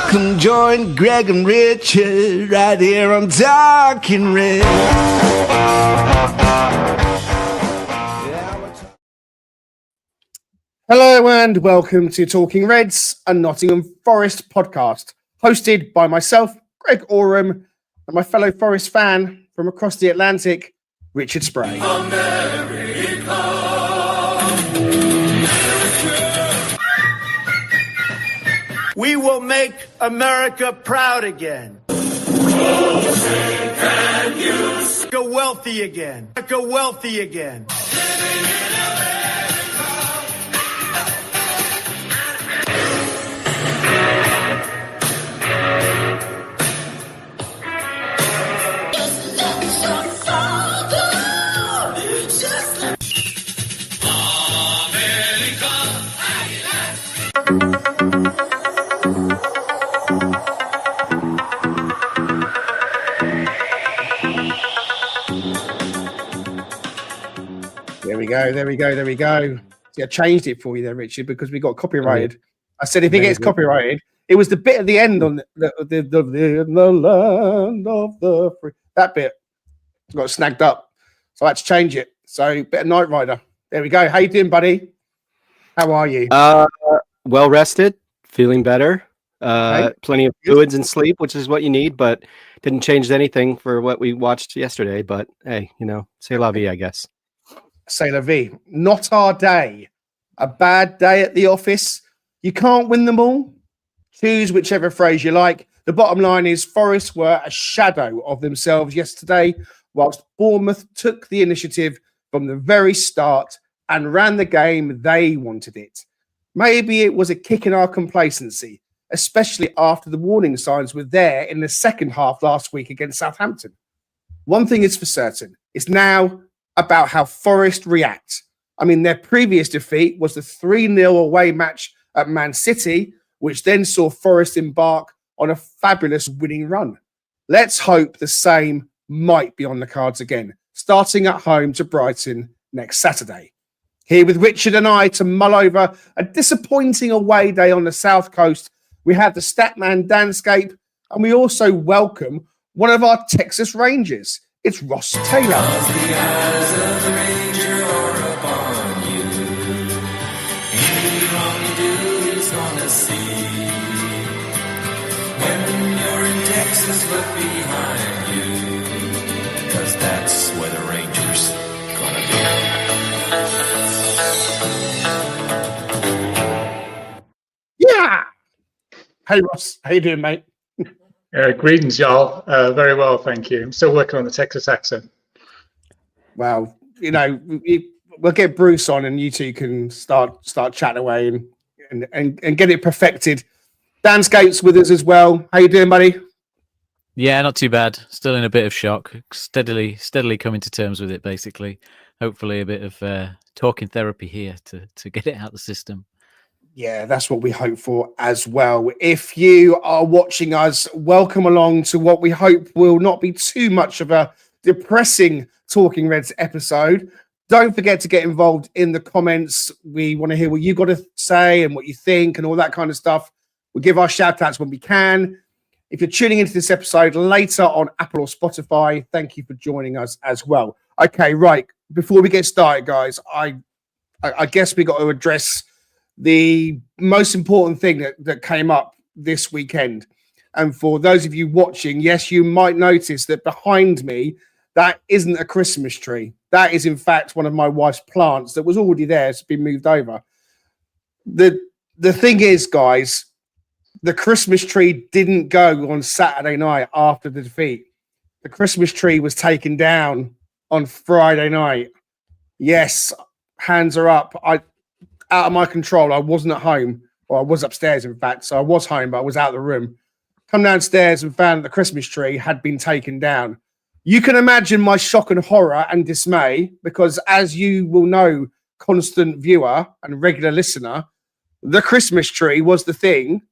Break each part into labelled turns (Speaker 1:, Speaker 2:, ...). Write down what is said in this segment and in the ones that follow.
Speaker 1: Come join Greg and Richard right here on Talking Red.
Speaker 2: Hello and welcome to Talking Reds, a Nottingham Forest podcast, hosted by myself, Greg Oram, and my fellow Forest fan from across the Atlantic, Richard Spray.
Speaker 3: We will make America proud again. Go wealthy again. Go wealthy again.
Speaker 2: There we go. See, I changed it for you there, Richard, because we got copyrighted. I said if it gets copyrighted, it was the bit at the end on the land of the free. That bit got snagged up, so I had to change it. So, bit of Night Rider. There we go. How you doing, buddy? How are you?
Speaker 4: Well rested, feeling better.
Speaker 2: Okay.
Speaker 4: Plenty of fluids and sleep, which is what you need, but didn't change anything for what we watched yesterday. But hey, c'est la vie, I guess.
Speaker 2: C'est la vie. Not our day. A bad day at the office. You can't win them all. Choose whichever phrase you like. The bottom line is Forest were a shadow of themselves yesterday, whilst Bournemouth took the initiative from the very start and ran the game they wanted it. Maybe it was a kick in our complacency, especially after the warning signs were there in the second half last week against Southampton. One thing is for certain. It's now about how Forest react. I mean, their previous defeat was the 3-0 away match at Man City, which then saw Forest embark on a fabulous winning run. Let's hope the same might be on the cards again, starting at home to Brighton next Saturday. Here with Richard and I to mull over a disappointing away day on the South Coast, we have the Statman Danscape, and we also welcome one of our Texas Rangers. It's Ross Taylor.
Speaker 5: The eyes of the ranger are upon you. Any wrong you do, he's gonna see. When you're in Texas, look behind you, 'cause that's where the ranger's gonna be.
Speaker 2: Yeah. Hey, Ross. How you doing, mate?
Speaker 6: Greetings, y'all. Very well, thank you. I'm still working on the Texas accent.
Speaker 2: Well, we'll get Bruce on, and you two can start chatting away and get it perfected. Danscape's with us as well. How you doing, buddy?
Speaker 7: Yeah, not too bad. Still in a bit of shock. Steadily coming to terms with it. Basically, hopefully a bit of talking therapy here to get it out of the system.
Speaker 2: Yeah, that's what we hope for as well. If you are watching us, welcome along to what we hope will not be too much of a depressing Talking Reds episode. Don't forget to get involved in the comments. We want to hear what you got to say and what you think and all that kind of stuff. We'll give our shout outs when we can. If you're tuning into this episode later on Apple or Spotify, thank you for joining us as well. Okay, right. Before we get started, guys, I guess we got to address the most important thing that came up this weekend. And for those of you watching, yes, you might notice that behind me, that isn't a Christmas tree. That is, in fact, one of my wife's plants that was already there. It's been moved over. The thing is, guys, the Christmas tree didn't go on Saturday night after the defeat. The Christmas tree was taken down on Friday night. Yes, hands are up. Out of my control. I wasn't at home, or I was upstairs, in fact. So I was home, but I was out of the room. Come downstairs and found the Christmas tree had been taken down. You can imagine my shock and horror and dismay, because as you will know, constant viewer and regular listener, the Christmas tree was the thing.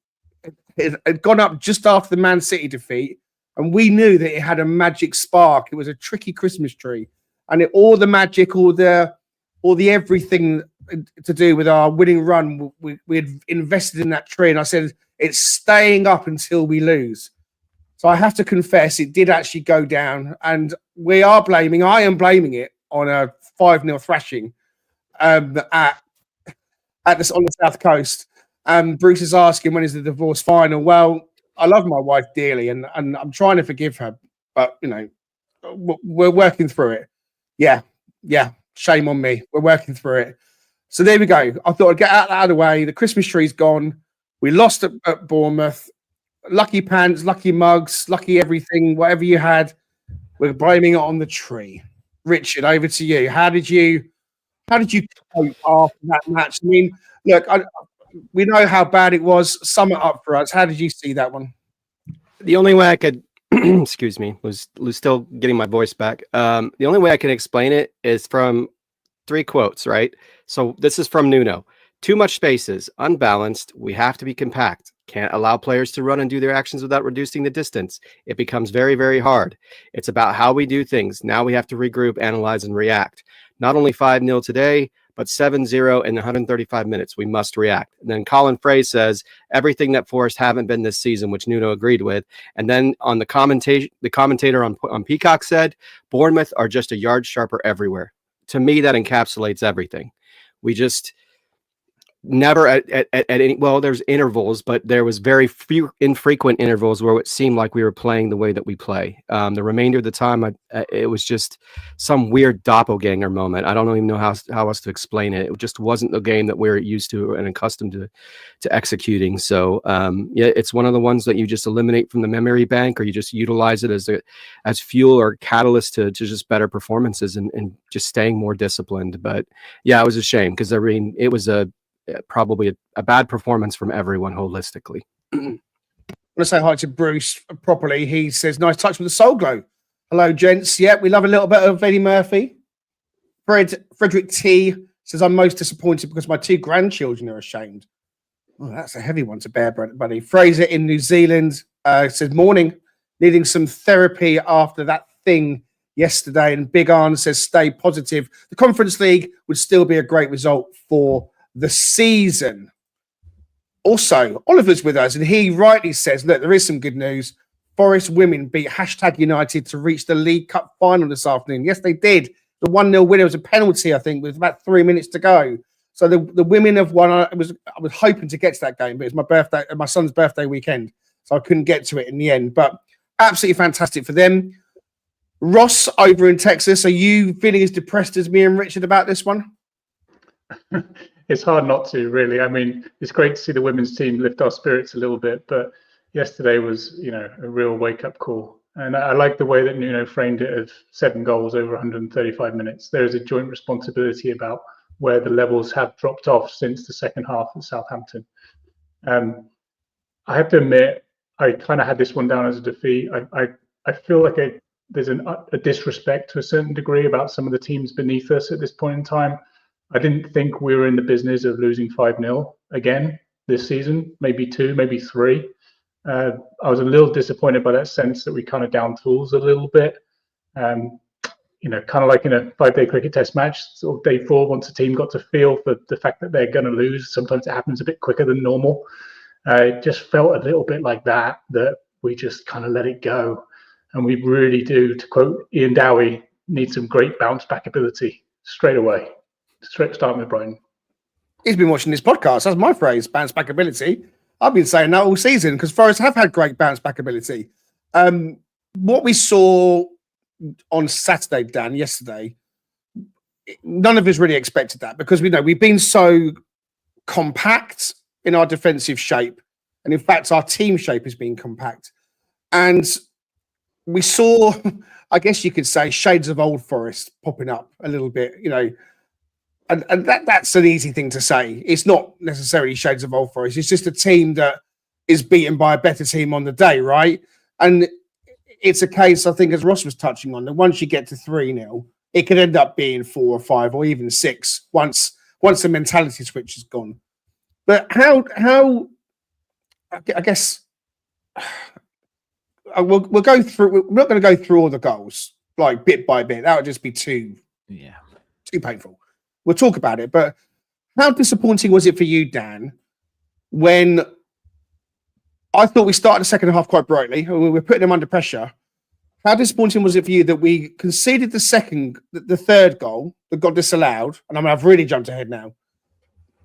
Speaker 2: It had gone up just after the Man City defeat, and we knew that it had a magic spark. It was a tricky Christmas tree, and all the magic, all the everything to do with our winning run. We had invested in that tree, and I said it's staying up until we lose. So I have to confess, it did actually go down, and I am blaming it on a 5-0 thrashing on the South Coast. Bruce is asking, when is the divorce final? Well, I love my wife dearly, and I'm trying to forgive her, but we're working through it. Yeah. Shame on me. We're working through it. So there we go. I thought I'd get out of the way. The Christmas tree's gone. We lost at Bournemouth. Lucky pants, lucky mugs, lucky everything, whatever you had. We're blaming it on the tree. Richard, over to you. How did you cope after that match? I mean, look, we know how bad it was. Sum it up for us. How did you see that one?
Speaker 4: The only way I could, excuse me, was still getting my voice back. The only way I can explain it is from 3 quotes, right? So this is from Nuno. Too much spaces, unbalanced. We have to be compact. Can't allow players to run and do their actions without reducing the distance. It becomes very, very hard. It's about how we do things. Now we have to regroup, analyze, and react. Not only 5-0 today, but 7-0 in 135 minutes. We must react. And then Colin Frey says everything that Forest haven't been this season, which Nuno agreed with. And then on the commentator on Peacock said, Bournemouth are just a yard sharper everywhere. To me, that encapsulates everything. We just never at any, well, there's intervals, but there was very few infrequent intervals where it seemed like we were playing the way that we play. The remainder of the time, it was just some weird doppelganger moment. I don't even know how else to explain it. It just wasn't the game that we're used to and accustomed to executing. So yeah, it's one of the ones that you just eliminate from the memory bank, or you just utilize it as fuel or catalyst to just better performances and just staying more disciplined. But yeah, it was a shame because I mean, it was probably a bad performance from everyone holistically.
Speaker 2: I want to say hi to Bruce properly. He says, nice touch with the soul glow. Hello, gents. Yeah, we love a little bit of Eddie Murphy. Frederick T says, I'm most disappointed because my 2 grandchildren are ashamed. Oh, that's a heavy one to bear, buddy. Fraser in New Zealand says, morning, needing some therapy after that thing yesterday. And Big Arn says, stay positive. The Conference League would still be a great result for the season. Also, Oliver's with us, and he rightly says, look, there is some good news. Forest women beat #United to reach the League Cup final this afternoon. Yes, they did. The 1-0 winner was a penalty, I think, with about 3 minutes to go. So the women have won. I was hoping to get to that game, but it's my son's birthday weekend, so I couldn't get to it in the end. But absolutely fantastic for them. Ross over in Texas, are you feeling as depressed as me and Richard about this one?
Speaker 6: It's hard not to, really. I mean, it's great to see the women's team lift our spirits a little bit, but yesterday was, a real wake-up call. And I like the way that Nuno framed it as 7 goals over 135 minutes. There is a joint responsibility about where the levels have dropped off since the second half at Southampton. I have to admit, I kind of had this one down as a defeat. I feel like there's a disrespect to a certain degree about some of the teams beneath us at this point in time. I didn't think we were in the business of losing 5-0 again this season, maybe 2, maybe 3. I was a little disappointed by that sense that we kind of down tools a little bit. Kind of like in a 5-day cricket test match, sort of day 4, once a team got to feel for the fact that they're going to lose, sometimes it happens a bit quicker than normal. It just felt a little bit like that we just kind of let it go. And we really do, to quote Ian Dowie, need some great bounce back ability straight away. Starting with Brighton.
Speaker 2: He's been watching this podcast. That's my phrase, bounce back ability. I've been saying that all season because Forest have had great bounce back ability. What we saw on Saturday, Dan, yesterday, none of us really expected that because we've been so compact in our defensive shape. And in fact, our team shape has been compact. And we saw, I guess you could say, shades of old Forest popping up a little bit, And that's an easy thing to say. It's not necessarily shades of old Forest. It's just a team that is beaten by a better team on the day, right? And it's a case, I think, as Ross was touching on, that once you get to 3-0, it could end up being 4 or 5 or even 6 once the mentality switch is gone. But how I guess we'll go through. We're not going to go through all the goals like bit by bit. That would just be too painful. We'll talk about it, but How disappointing was it for you, Dan, when I thought we started the second half quite brightly and we were putting them under pressure? How disappointing was it for you that we conceded the third goal that got disallowed? And I mean, I've really jumped ahead now.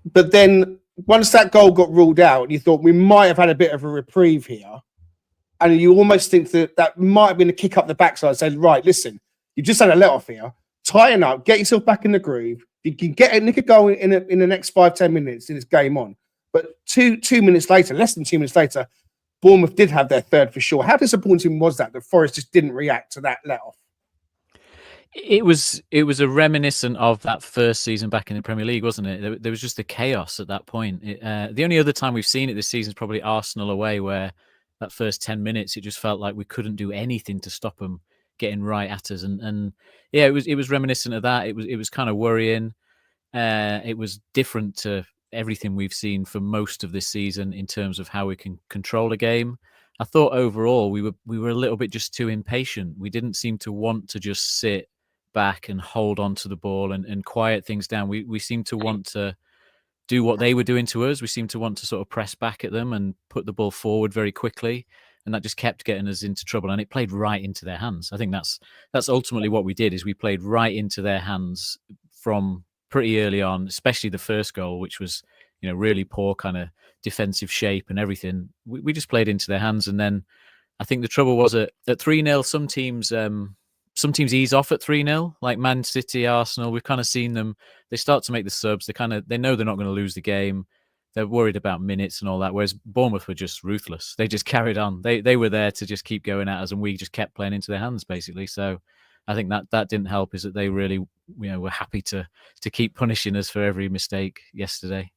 Speaker 2: But then once that goal got ruled out, you thought we might have had a bit of a reprieve here. And you almost think that might have been a kick up the backside, saying, right, listen, you just had a let off here. Tighten up, get yourself back in the groove. You can nick a goal in the next 5-10 minutes, and it's game on. But two minutes later, less than 2 minutes later, Bournemouth did have their third for sure. How disappointing was that Forest just didn't react to that let-off?
Speaker 7: It was a reminiscent of that first season back in the Premier League, wasn't it? There was just a chaos at that point. The only other time we've seen it this season is probably Arsenal away, where that first 10 minutes, it just felt like we couldn't do anything to stop them getting right at us. And yeah, it was reminiscent of that. It was kind of worrying. It was different to everything we've seen for most of this season in terms of how we can control a game. I thought overall we were a little bit just too impatient. We didn't seem to want to just sit back and hold on to the ball and quiet things down. We seemed to want to do what they were doing to us. We seemed to want to sort of press back at them and put the ball forward very quickly. And that just kept getting us into trouble. And it played right into their hands. I think that's ultimately what we did, is we played right into their hands from pretty early on, especially the first goal, which was, really poor kind of defensive shape and everything. We just played into their hands. And then I think the trouble was at 3-0, some teams ease off at 3-0, like Man City, Arsenal. We've kind of seen them. They start to make the subs. They know they're not going to lose the game. They're worried about minutes and all that. Whereas Bournemouth were just ruthless. They just carried on. They were there to just keep going at us, and we just kept playing into their hands, basically. So I think that didn't help, is that they really, were happy to keep punishing us for every mistake yesterday.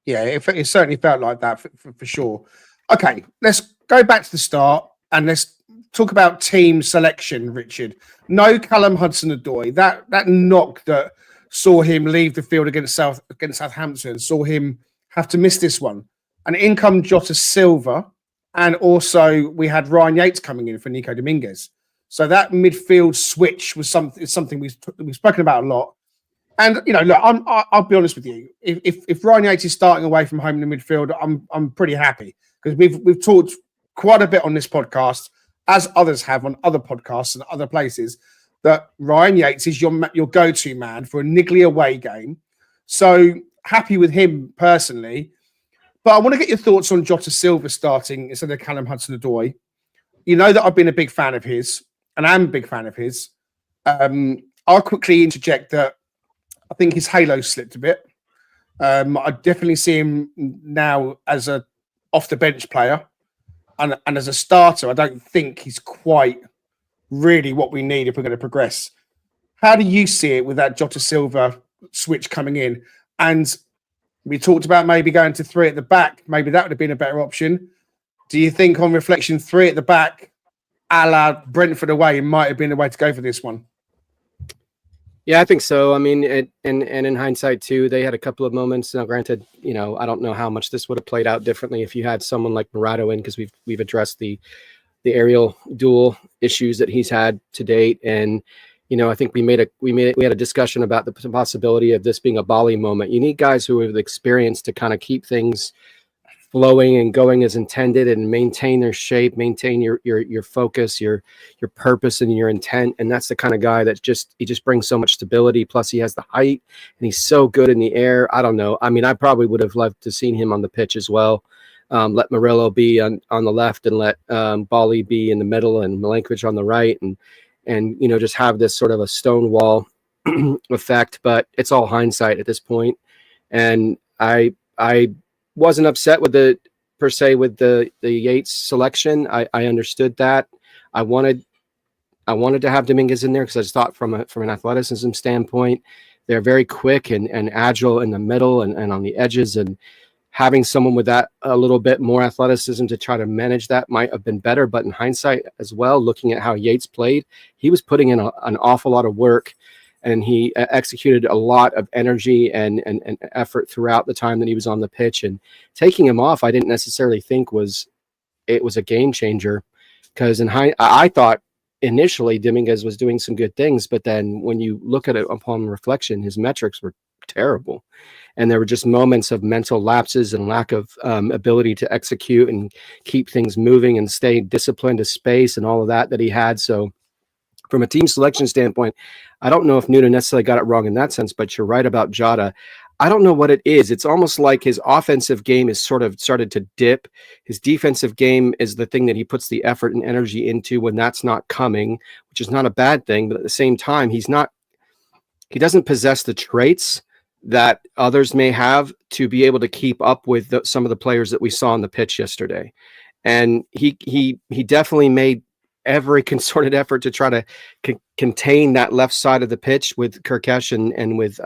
Speaker 2: Yeah, it certainly felt like that for sure. Okay, let's go back to the start and let's talk about team selection, Richard. No Callum Hudson-Odoi. That knock that saw him leave the field against Southampton, saw him have to miss this one. And in come Jota Silva, and also we had Ryan Yates coming in for Nico Dominguez. So that midfield switch was something we've spoken about a lot. And look, I'll be honest with you. If Ryan Yates is starting away from home in the midfield, I'm pretty happy, because we've talked quite a bit on this podcast, as others have on other podcasts and other places, that Ryan Yates is your go-to man for a niggly away game. So happy with him personally. But I want to get your thoughts on Jota Silva starting instead of Callum Hudson-Odoi. You know that I've been a big fan of his, and I'm a big fan of his. I'll quickly interject that I think his halo slipped a bit. I definitely see him now as a off-the-bench player. And as a starter, I don't think he's quite really what we need if we're going to progress. How do you see it with that Jota Silva switch coming in? And we talked about maybe going to 3 at the back. Maybe that would have been a better option. Do you think, on reflection, 3 at the back, a la Brentford away, might have been the way to go for this one?
Speaker 4: Yeah, I think so. I mean, and in hindsight too, they had a couple of moments. Now, granted, I don't know how much this would have played out differently if you had someone like Murado in, because we've addressed the aerial duel issues that he's had to date. And I think we had a discussion about the possibility of this being a Bali moment. You need guys who have the experience to kind of keep things flowing and going as intended, and maintain their shape, maintain your focus, your purpose, and your intent. And that's the kind of guy that he just brings so much stability. Plus, he has the height, and he's so good in the air. I don't know. I mean, I probably would have loved to seen him on the pitch as well. Let Murillo be on the left, and let Bali be in the middle, and Milenkovic on the right, and just have this sort of a stonewall effect. But it's all hindsight at this point. And I wasn't upset with the Yates selection. I understood that. I wanted to have Dominguez in there, because I just thought from an athleticism standpoint, they're very quick and agile in the middle and on the edges, and having someone with that a little bit more athleticism to try to manage that might have been better. But in hindsight as well, looking at how Yates played, he was putting in an awful lot of work, and he executed a lot of energy and effort throughout the time that he was on the pitch. And taking him off, I didn't necessarily think was a game changer, because I thought initially Dominguez was doing some good things, but then when you look at it upon reflection, his metrics were looked terrible. And there were just moments of mental lapses and lack of ability to execute and keep things moving and stay disciplined to space and all of that he had. So from a team selection standpoint, I don't know if Nuno necessarily got it wrong in that sense, but you're right about Jota. I don't know what it is. It's almost like his offensive game is sort of started to dip. His defensive game is the thing that he puts the effort and energy into when that's not coming, which is not a bad thing. But at the same time, he doesn't possess the traits that others may have to be able to keep up with some of the players that we saw on the pitch yesterday. And he definitely made every concerted effort to try to contain that left side of the pitch with Kirkesh and with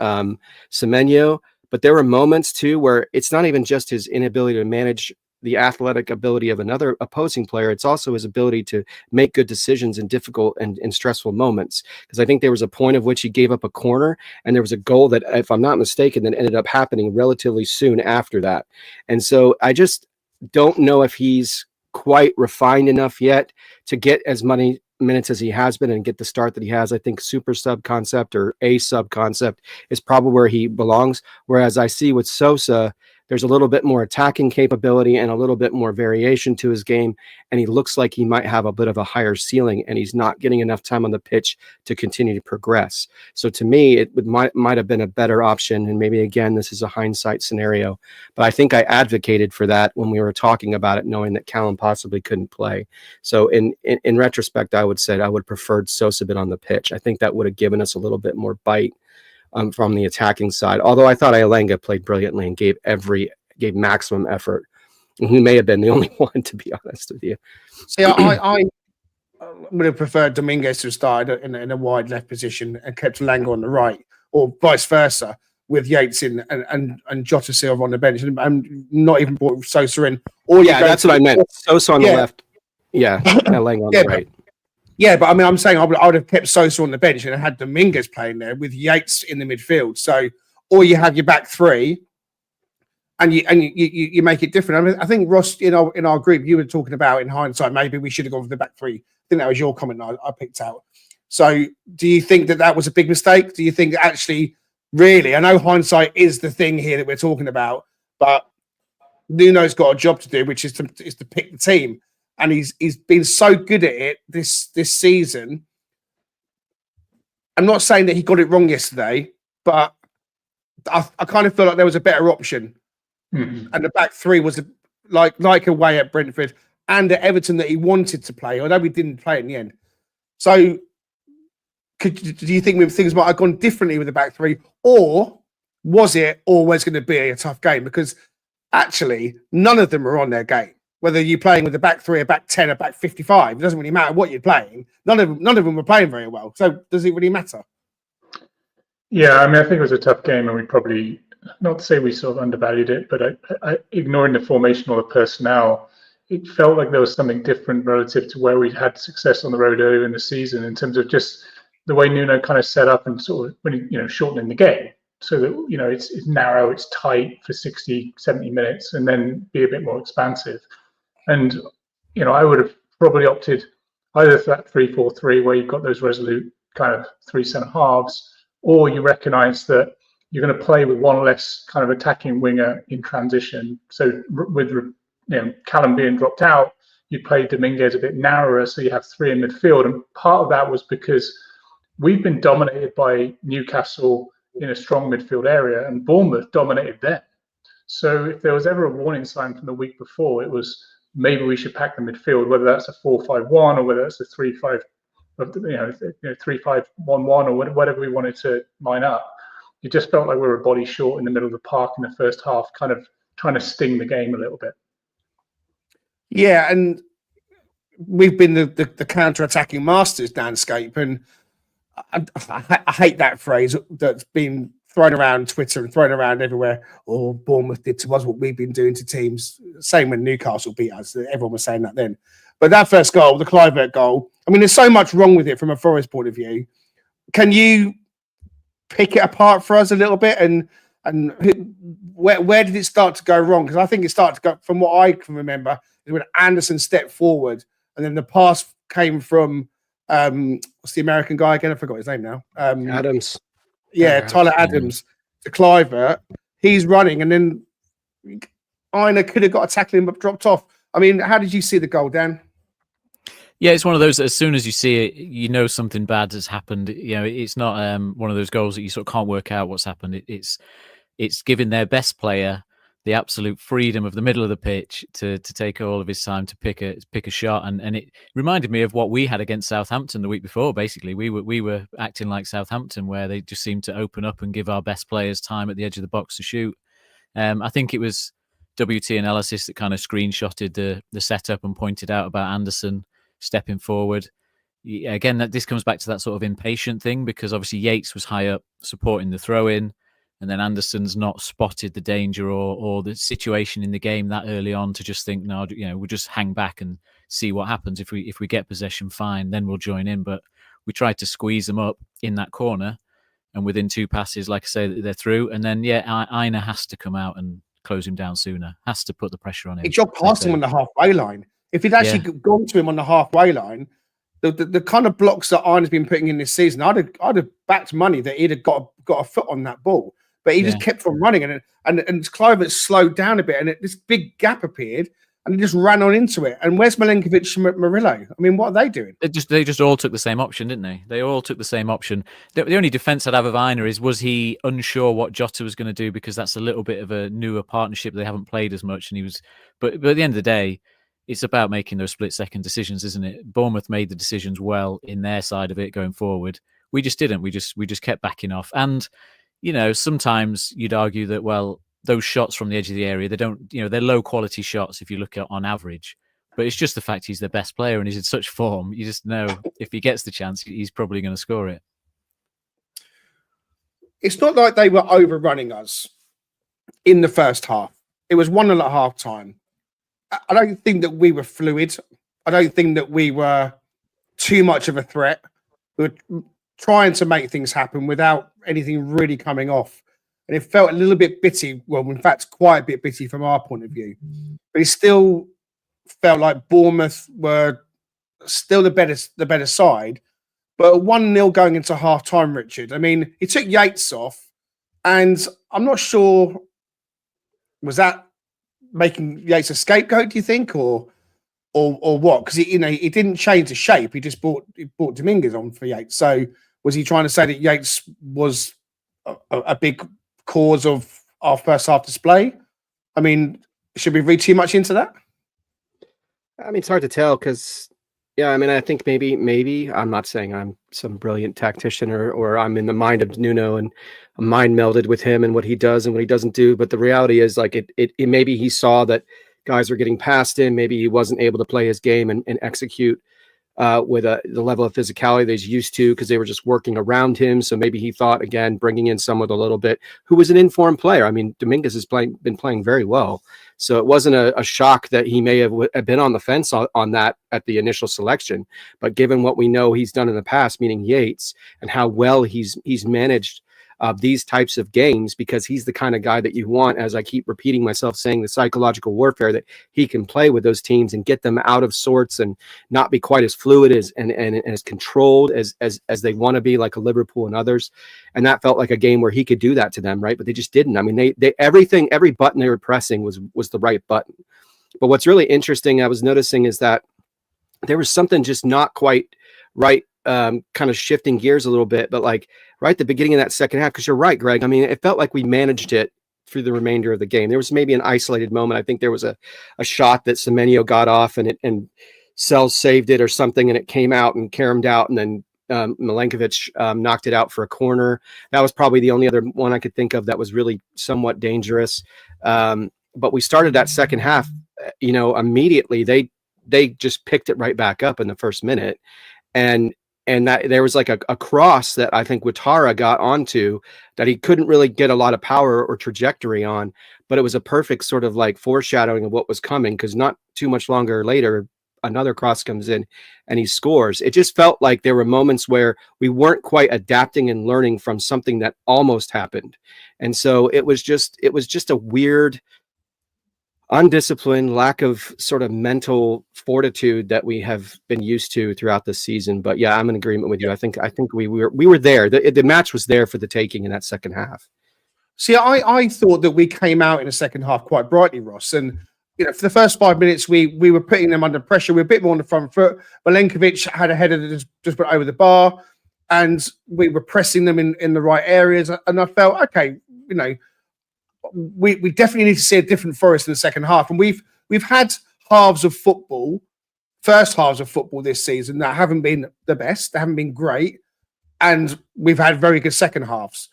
Speaker 4: Semenyo. But there were moments too where it's not even just his inability to manage the athletic ability of another opposing player. It's also his ability to make good decisions in difficult and stressful moments. Because I think there was a point of which he gave up a corner, and there was a goal that, if I'm not mistaken, that ended up happening relatively soon after that. And so I just don't know if he's quite refined enough yet to get as many minutes as he has been and get the start that he has. I think super sub concept or a sub concept is probably where he belongs. Whereas I see with Sosa, there's a little bit more attacking capability and a little bit more variation to his game. And he looks like he might have a bit of a higher ceiling, and he's not getting enough time on the pitch to continue to progress. So to me, it might have been a better option. And maybe, again, this is a hindsight scenario, but I think I advocated for that when we were talking about it, knowing that Callum possibly couldn't play. So in retrospect, I would say I would have preferred Sosa been on the pitch. I think that would have given us a little bit more bite from the attacking side. Although I thought Ilenga played brilliantly and gave maximum effort. And he may have been the only one, to be honest with you.
Speaker 2: See, I would have preferred Dominguez to have started in a wide left position and kept Ilenga on the right, or vice versa, with Yates in and Jota Silva on the bench, and not even brought Sosa in. Or
Speaker 4: that's what I meant. Sosa on the left. Yeah, Ilenga on the right.
Speaker 2: Yeah, but I mean, I'm saying I would have kept Sosa on the bench and had Dominguez playing there with Yates in the midfield. So, or you have your back three, and you make it different. I mean, I think Ross, in our group, you were talking about in hindsight, maybe we should have gone for the back three. I think that was your comment I picked out. So, do you think that was a big mistake? Do you think that actually, really, I know hindsight is the thing here that we're talking about, but Nuno's got a job to do, which is to pick the team. And he's been so good at it this season. I'm not saying that he got it wrong yesterday, but I kind of feel like there was a better option. Mm-hmm. And the back three was like away at Brentford and at Everton that he wanted to play, although we didn't play in the end. So do you think things might have gone differently with the back three? Or was it always going to be a tough game? Because actually, none of them are on their game. Whether you're playing with a back three, a back 10, a back 55, it doesn't really matter what you're playing. None of them were playing very well. So does it really matter?
Speaker 6: Yeah, I mean, I think it was a tough game, and we probably, not to say we sort of undervalued it, but I ignoring the formation or the personnel, it felt like there was something different relative to where we'd had success on the road earlier in the season in terms of just the way Nuno kind of set up and sort of, when shortening the game. So that, it's narrow, it's tight for 60, 70 minutes, and then be a bit more expansive. And, I would have probably opted either for that 3-4-3 where you've got those resolute kind of three centre halves, or you recognise that you're going to play with one less kind of attacking winger in transition. So with Callum being dropped out, you play Dominguez a bit narrower, so you have three in midfield. And part of that was because we've been dominated by Newcastle in a strong midfield area, and Bournemouth dominated them. So if there was ever a warning sign from the week before, it was maybe we should pack the midfield, whether that's a 4-5-1 or whether that's a 3-5, 3-5-1-1 or whatever we wanted to line up. It just felt like we were a body short in the middle of the park in the first half, kind of trying to sting the game a little bit.
Speaker 2: Yeah, and we've been the counter-attacking masters, Danscape, and I hate that phrase that's been thrown around Twitter and thrown around everywhere. Oh, Bournemouth did to us what we've been doing to teams. Same when Newcastle beat us. Everyone was saying that then. But that first goal, the Kluivert goal, I mean, there's so much wrong with it from a Forest point of view. Can you pick it apart for us a little bit? And where did it start to go wrong? Because I think it started to go, from what I can remember, is when Anderson stepped forward and then the pass came from what's the American guy again? I forgot his name now.
Speaker 4: Adams.
Speaker 2: Yeah, Tyler Adams. to Clivert. He's running, and then Aina could have got a tackle in but dropped off. I mean, how did you see the goal, Dan?
Speaker 7: Yeah, it's one of those that as soon as you see it, you know something bad has happened. You know, it's not one of those goals that you sort of can't work out what's happened. It's giving their best player the absolute freedom of the middle of the pitch to take all of his time to pick a shot, and it reminded me of what we had against Southampton the week before. Basically, we were acting like Southampton, where they just seemed to open up and give our best players time at the edge of the box to shoot. I think it was WT Analysis that kind of screenshotted the setup and pointed out about Anderson stepping forward. Again, this comes back to that sort of impatient thing, because obviously Yates was high up supporting the throw in, and then Anderson's not spotted the danger or the situation in the game that early on to just think, no, we'll just hang back and see what happens. If we get possession, fine, then we'll join in. But we tried to squeeze them up in that corner, and within 2 passes, like I say, they're through. And then Aina has to come out and close him down sooner. Has to put the pressure on him.
Speaker 2: He jogged past him on the halfway line. If he'd actually gone to him on the halfway line, the kind of blocks that Aina's been putting in this season, I'd have backed money that he'd have got a foot on that ball. But he just kept on running, and Clivert slowed down a bit, and this big gap appeared, and he just ran on into it. And where's Milenkovic and Murillo? I mean, what are they doing?
Speaker 7: They just all took the same option, didn't they? They all took the same option. The only defence I'd have of Aina was he unsure what Jota was going to do, because that's a little bit of a newer partnership. They haven't played as much, and he was. But at the end of the day, it's about making those split-second decisions, isn't it? Bournemouth made the decisions well in their side of it going forward. We just didn't. We just kept backing off. And sometimes you'd argue that, well, those shots from the edge of the area, they don't, they're low quality shots if you look at on average. But it's just the fact he's their best player and he's in such form. You just know if he gets the chance, he's probably going to score it.
Speaker 2: It's not like they were overrunning us in the first half. It was 1-0 at half time. I don't think that we were fluid. I don't think that we were too much of a threat. We were trying to make things happen without anything really coming off. And it felt a little bit bitty. Well, in fact, quite a bit bitty from our point of view. But it still felt like Bournemouth were still the better side. But 1-0 going into half time, Richard. I mean, he took Yates off, and I'm not sure, was that making Yates a scapegoat, do you think, or what? Because he didn't change the shape. He just brought Dominguez on for Yates. So was he trying to say that Yates was a big cause of our first half display? I mean, should we read too much into that?
Speaker 4: I mean, it's hard to tell because, I mean, I think maybe I'm not saying I'm some brilliant tactician or I'm in the mind of Nuno and I'm mind melded with him and what he does and what he doesn't do. But the reality is, like, it maybe he saw that guys were getting past him. Maybe he wasn't able to play his game and execute with the level of physicality that he's used to because they were just working around him. So maybe he thought, again, bringing in someone a little bit who was an informed player. I mean, Dominguez has been playing very well. So it wasn't a shock that he may have been on the fence on that at the initial selection. But given what we know he's done in the past, meaning Yates, and how well he's managed these types of games, because he's the kind of guy that you want, as I keep repeating myself, saying the psychological warfare that he can play with those teams and get them out of sorts and not be quite as fluid and as controlled as they want to be, like a Liverpool and others. And that felt like a game where he could do that to them, right? But they just didn't. I mean, they every button they were pressing was the right button. But what's really interesting I was noticing is that there was something just not quite right, kind of shifting gears a little bit, but like right at the beginning of that second half, because you're right, Greg. I mean, it felt like we managed it through the remainder of the game. There was maybe an isolated moment. I think there was a shot that Semenyo got off and Sells saved it or something, and it came out and caromed out, and then Milenkovic knocked it out for a corner. That was probably the only other one I could think of that was really somewhat dangerous. But we started that second half, immediately they just picked it right back up in the first minute. And that there was like a cross that I think Ouattara got onto that he couldn't really get a lot of power or trajectory on, but it was a perfect sort of like foreshadowing of what was coming, because not too much longer later, another cross comes in and he scores. It just felt like there were moments where we weren't quite adapting and learning from something that almost happened. And so it was just a weird, undisciplined lack of sort of mental fortitude that we have been used to throughout the season. But yeah, I'm in agreement with you. I think we were there. The match was there for the taking in that second half.
Speaker 2: See, I thought that we came out in the second half quite brightly, Ross. And, for the first 5 minutes, we were putting them under pressure. We were a bit more on the front foot. Milenkovic had a header that just went over the bar, and we were pressing them in the right areas. And I felt, okay, we definitely need to see a different Forest in the second half. And we've had first halves of football this season that haven't been the best. They haven't been great. And we've had very good second halves.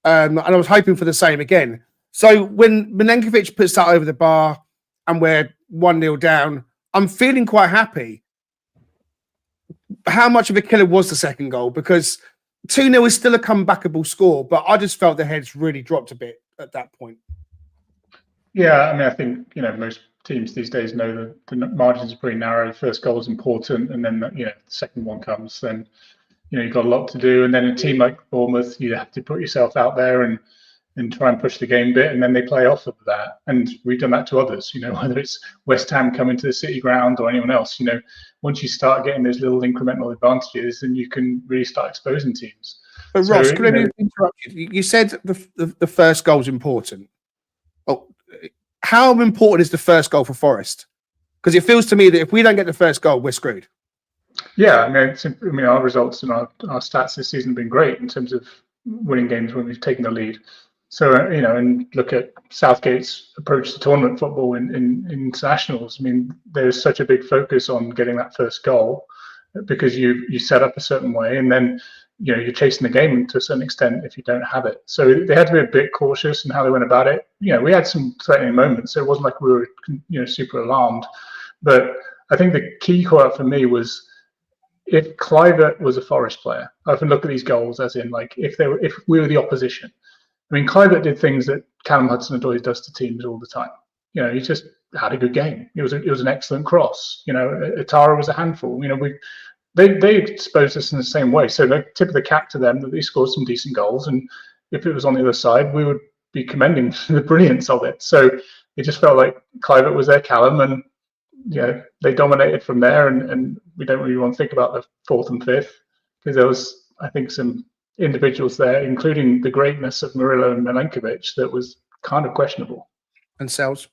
Speaker 2: And I was hoping for the same again. So when Milenkovic puts that over the bar and we're 1-0 down, I'm feeling quite happy. How much of a killer was the second goal? Because 2-0 is still a comebackable score, but I just felt the heads really dropped a bit at that point.
Speaker 6: Yeah, I mean, I think, most teams these days know that the margins are pretty narrow. The first goal is important, and then, the second one comes, then, you've got a lot to do. And then a team like Bournemouth, you have to put yourself out there and try and push the game a bit, and then they play off of that. And we've done that to others, whether it's West Ham coming to the City ground or anyone else. Once you start getting those little incremental advantages, then you can really start exposing teams.
Speaker 2: But Ross, could I interrupt you? You said the first goal is important. Oh, how important is the first goal for Forest? Because it feels to me that if we don't get the first goal, we're screwed.
Speaker 6: Yeah, our results and our stats this season have been great in terms of winning games when we've taken the lead. So, and look at Southgate's approach to tournament football in internationals. There's such a big focus on getting that first goal because you set up a certain way, and then, you're chasing the game to a certain extent if you don't have it. So they had to be a bit cautious in how they went about it. We had some threatening moments, so it wasn't like we were, super alarmed. But I think the key quote for me was, if Kluivert was a Forest player, I often look at these goals as in, like, if we were the opposition. Kluivert did things that Callum Hudson-Odoi does to teams all the time. He just had a good game. It was an excellent cross. Atara was a handful. They exposed us in the same way. So the tip of the cap to them that they scored some decent goals. And if it was on the other side, we would be commending the brilliance of it. So it just felt like Kluivert was their Callum, and they dominated from there. And we don't really want to think about the fourth and fifth, because there was, I think, some individuals there, including the greatness of Murillo and Milenkovic, that was kind of questionable.
Speaker 2: And Sells.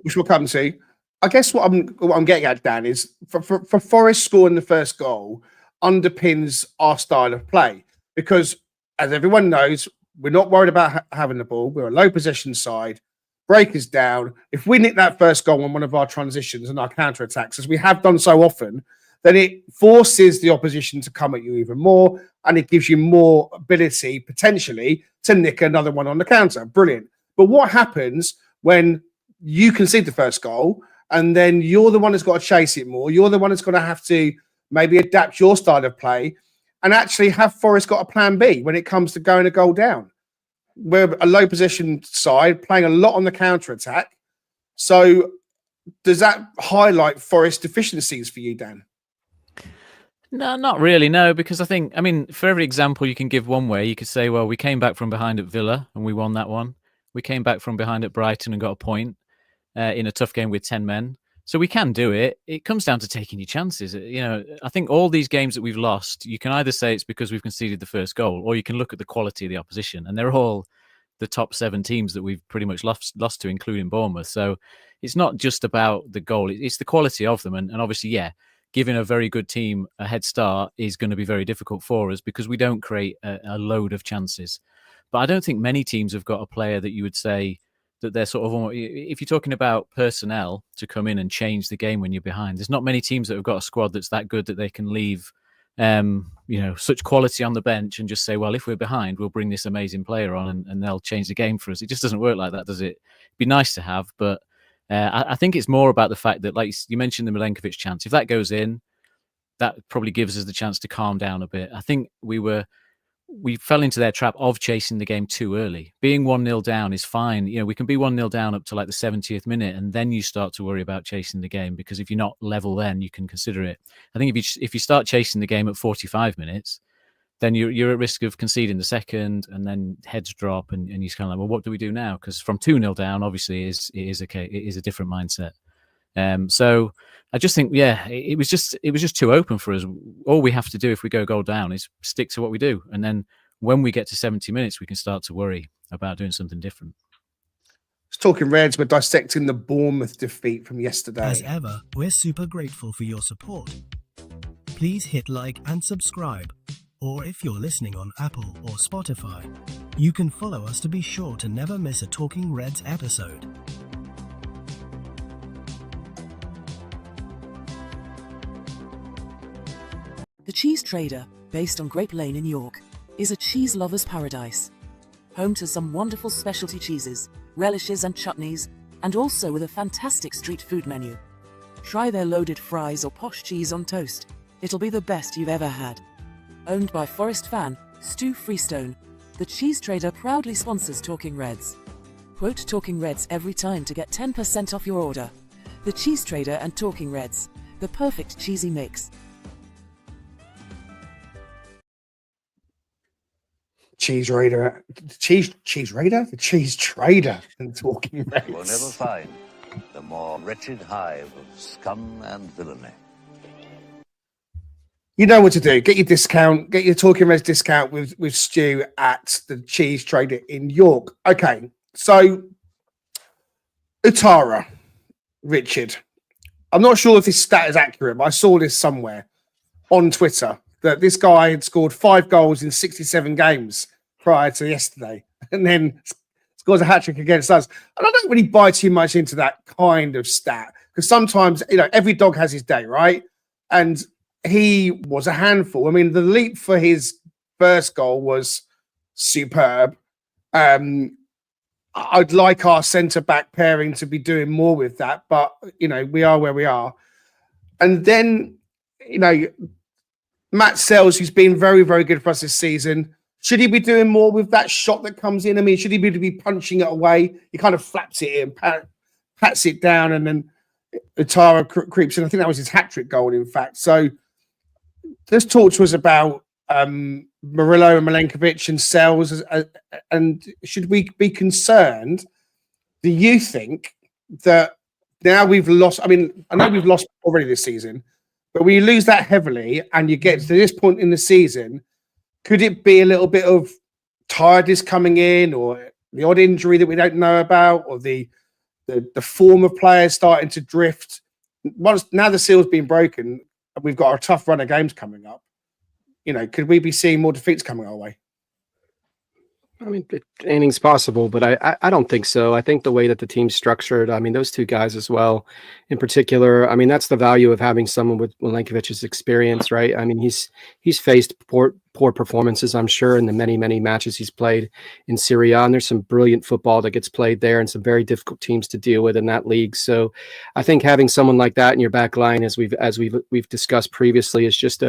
Speaker 2: Which we'll come to. I guess what I'm getting at, Dan, is for Forest scoring the first goal underpins our style of play, because, as everyone knows, we're not worried about having the ball. We're a low possession side. Break is down. If we nick that first goal on one of our transitions and our counter attacks, as we have done so often, then it forces the opposition to come at you even more, and it gives you more ability potentially to nick another one on the counter. Brilliant. But what happens when you concede the first goal and then you're the one that's got to chase it more? You're the one that's going to have to maybe adapt your style of play and actually have Forest got a plan B when it comes to going a goal down. We're a low possession side playing a lot on the counter attack. So does that highlight Forest deficiencies for you, Dan?
Speaker 7: No, not really, no, because I think, for every example you can give one way, you could say, well, we came back from behind at Villa and we won that one. We came back from behind at Brighton and got a point in a tough game with 10 men. So we can do it. It comes down to taking your chances. I think all these games that we've lost, you can either say it's because we've conceded the first goal, or you can look at the quality of the opposition. And they're all the top 7 teams that we've pretty much lost to, including Bournemouth. So it's not just about the goal. It's the quality of them. And obviously, giving a very good team a head start is going to be very difficult for us because we don't create a load of chances. But I don't think many teams have got a player that you would say that they're sort of, if you're talking about personnel to come in and change the game when you're behind, there's not many teams that have got a squad that's that good that they can leave, such quality on the bench and just say, well, if we're behind, we'll bring this amazing player on and they'll change the game for us. It just doesn't work like that, does it? It'd be nice to have, but I think it's more about the fact that, like you mentioned, the Milenkovic chance. If that goes in, that probably gives us the chance to calm down a bit. I think we fell into their trap of chasing the game too early. Being 1-0 down is fine. We can be 1-0 down up to like the 70th minute, and then you start to worry about chasing the game, because if you're not level, then you can consider it. I think if you start chasing the game at 45 minutes, then you're at risk of conceding the second, and then heads drop, and you're kind of like, well, what do we do now? Because from 2-0 down, obviously, it is a different mindset. So I just think, it was just too open for us. All we have to do if we go goal down is stick to what we do, and then when we get to 70 minutes, we can start to worry about doing something different.
Speaker 2: Talking Reds, we're dissecting the Bournemouth defeat from yesterday.
Speaker 8: As ever, we're super grateful for your support. Please hit like and subscribe. Or if you're listening on Apple or Spotify, you can follow us to be sure to never miss a Talking Reds episode.
Speaker 9: The Cheese Trader, based on Grape Lane in York, is a cheese lover's paradise. Home to some wonderful specialty cheeses, relishes and chutneys, and also with a fantastic street food menu. Try their loaded fries or posh cheese on toast. It'll be the best you've ever had. Owned by Forest fan Stu Freestone, the Cheese Trader proudly sponsors Talking Reds. Quote Talking Reds every time to get 10% off your order. The Cheese Trader and Talking Reds, the perfect cheesy mix.
Speaker 2: Cheese Raider, the Cheese Trader and Talking Reds.
Speaker 10: You will never find the more wretched hive of scum and villainy.
Speaker 2: You know what to do. Get your discount. Get your Talking Reds discount with Stu at the Cheese Trader in York. Okay, so Utara, Richard. I'm not sure if this stat is accurate, but I saw this somewhere on Twitter that this guy had scored 5 goals in 67 games prior to yesterday, and then scores a hat-trick against us. And I don't really buy too much into that kind of stat, because sometimes, every dog has his day, right? And he was a handful. I mean, the leap for his first goal was superb. I'd like our centre-back pairing to be doing more with that, but, we are where we are. And then, Matt Sells, who's been very, very good for us this season, should he be doing more with that shot that comes in? I mean, should he be punching it away? He kind of flaps it in, pats it down, and then Utara creeps in. I think that was his hat-trick goal, in fact. So let's talk to us about Murillo and Milenkovic and Sells, and should we be concerned? Do you think that now we've lost? I mean, I know we've lost already this season, but when you lose that heavily and you get to this point in the season, could it be a little bit of tiredness coming in, or the odd injury that we don't know about, or the form of players starting to drift? Now the seal's been broken, and we've got a tough run of games coming up. Could we be seeing more defeats coming our way?
Speaker 4: I mean, anything's possible, but I don't think so. I think the way that the team's structured, I mean, those two guys as well, in particular, I mean, that's the value of having someone with Milenkovic's experience, right? I mean, he's faced poor performances, I'm sure, in the many, many matches he's played in Serie A, and there's some brilliant football that gets played there and some very difficult teams to deal with in that league. So I think having someone like that in your back line, as we've discussed previously, is just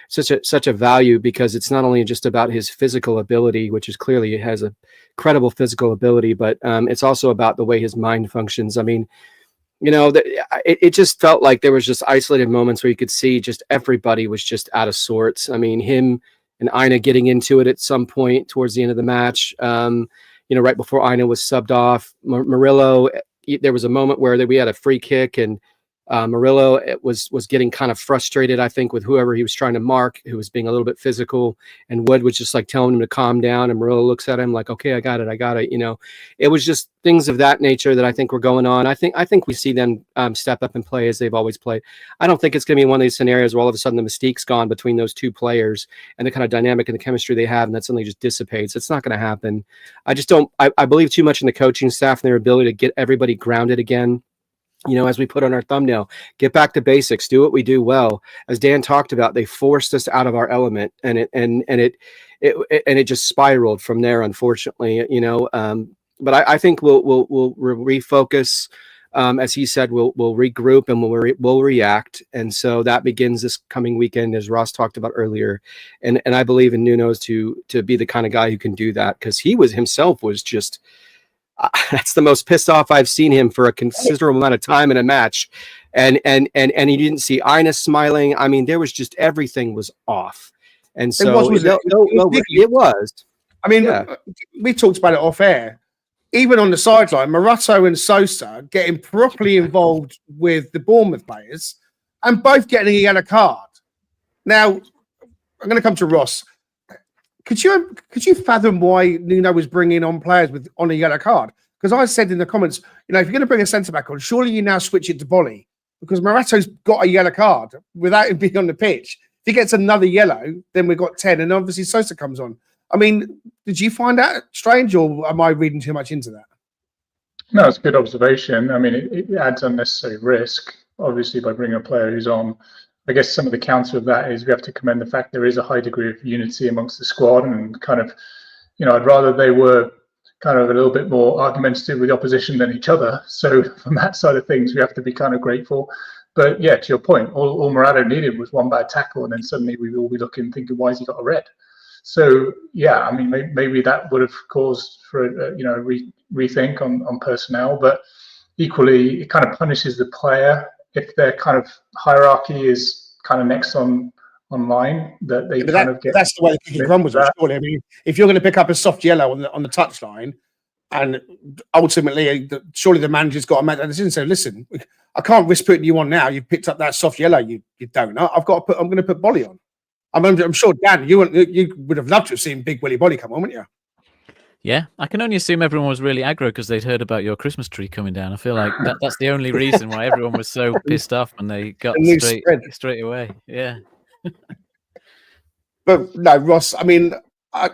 Speaker 4: such a value, because it's not only just about his physical ability, which is clearly has a credible physical ability, but it's also about the way his mind functions. I mean, it just felt like there was just isolated moments where you could see just everybody was just out of sorts. I mean, him and Aina getting into it at some point towards the end of the match, right before Aina was subbed off. Murillo, there was a moment where we had a free kick, and Murillo was getting kind of frustrated, I think, with whoever he was trying to mark, who was being a little bit physical, and Wood was just like telling him to calm down, and Murillo looks at him like, okay, I got it. It was just things of that nature that I think were going on. I think we see them step up and play as they've always played. I don't think it's going to be one of these scenarios where all of a sudden the mystique's gone between those two players and the kind of dynamic and the chemistry they have, and that suddenly just dissipates. It's not going to happen. I just don't. I believe too much in the coaching staff and their ability to get everybody grounded again. As we put on our thumbnail, get back to basics, do what we do well. As Dan talked about, they forced us out of our element, and it just spiraled from there, unfortunately. But I think we'll refocus. As he said, we'll regroup and we'll react, and so that begins this coming weekend, as Ross talked about earlier. And I believe in Nuno's to be the kind of guy who can do that, because he himself was just. That's the most pissed off I've seen him for a considerable amount of time in a match, and he didn't see Ina smiling. I mean, there was just everything was off, and so it was.
Speaker 2: I mean, we talked about it off air. Even on the sideline, Morato and Sosa getting properly involved with the Bournemouth players, and both getting a yellow card. Now, I'm going to come to Ross. could you fathom why Nuno was bringing on players on a yellow card? Because I said in the comments, if you're going to bring a centre back on, surely you now switch it to Bolly, because Morato's got a yellow card without him being on the pitch. If he gets another yellow, then we've got 10, and obviously Sosa comes on. I mean, did you find that strange, or am I reading too much into that?
Speaker 6: No, it's a good observation. I mean, it adds unnecessary risk, obviously, by bringing a player who's on. I guess some of the counter of that is we have to commend the fact there is a high degree of unity amongst the squad, and kind of, I'd rather they were kind of a little bit more argumentative with the opposition than each other. So from that side of things, we have to be kind of grateful. But yeah, to your point, all Morado needed was one bad tackle, and then suddenly we will be looking, thinking, why has he got a red? So yeah, I mean, maybe that would have caused for a rethink on personnel, but equally, it kind of punishes the player if their kind of hierarchy is kind of next online, that they get.
Speaker 2: That's the way the cookie crumbles. Surely, I mean, if you're going to pick up a soft yellow on the touchline, and ultimately, surely the manager's got to make that decision. So listen, I can't risk putting you on now. You've picked up that soft yellow. You don't. I'm going to put Bolly on. I'm sure, Dan, you would have loved to have seen Big Willy Bolly come on, wouldn't you?
Speaker 7: Yeah, I can only assume everyone was really aggro because they'd heard about your Christmas tree coming down. I feel like that's the only reason why everyone was so pissed off when they got straight away. Yeah.
Speaker 2: But no, Ross, I mean, I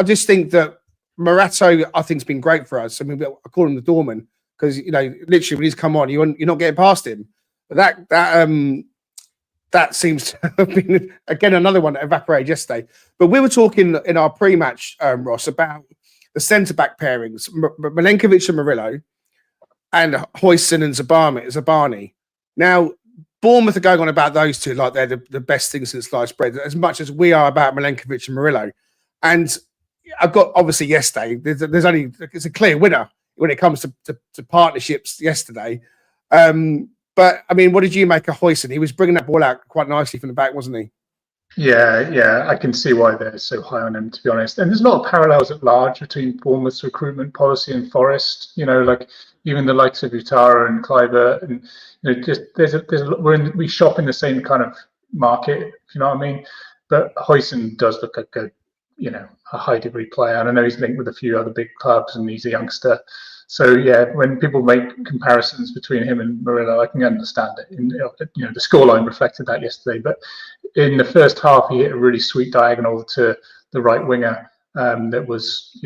Speaker 2: just think that Morato, I think, has been great for us. I mean, I call him the doorman because, literally when he's come on, you're not getting past him. But that seems to have been, again, another one that evaporated yesterday. But we were talking in our pre-match, Ross, about the centre-back pairings, Milenkovic and Murillo, and Huijsen and Zabani. Now, Bournemouth are going on about those two like they're the best thing since sliced bread, as much as we are about Milenkovic and Murillo. And I've got, obviously, yesterday, it's a clear winner when it comes to partnerships yesterday. But, I mean, what did you make of Huijsen? He was bringing that ball out quite nicely from the back, wasn't he?
Speaker 6: Yeah, I can see why they're so high on him, to be honest. And there's a lot of parallels at large between Bournemouth's recruitment policy and Forest. Like even the likes of Utara and Kluivert, and just we shop in the same kind of market, if you know what I mean. But Huijsen does look like a high degree player, and I know he's linked with a few other big clubs, and he's a youngster. So yeah, when people make comparisons between him and Murillo, I can understand it. The scoreline reflected that yesterday. But in the first half, he hit a really sweet diagonal to the right winger that was,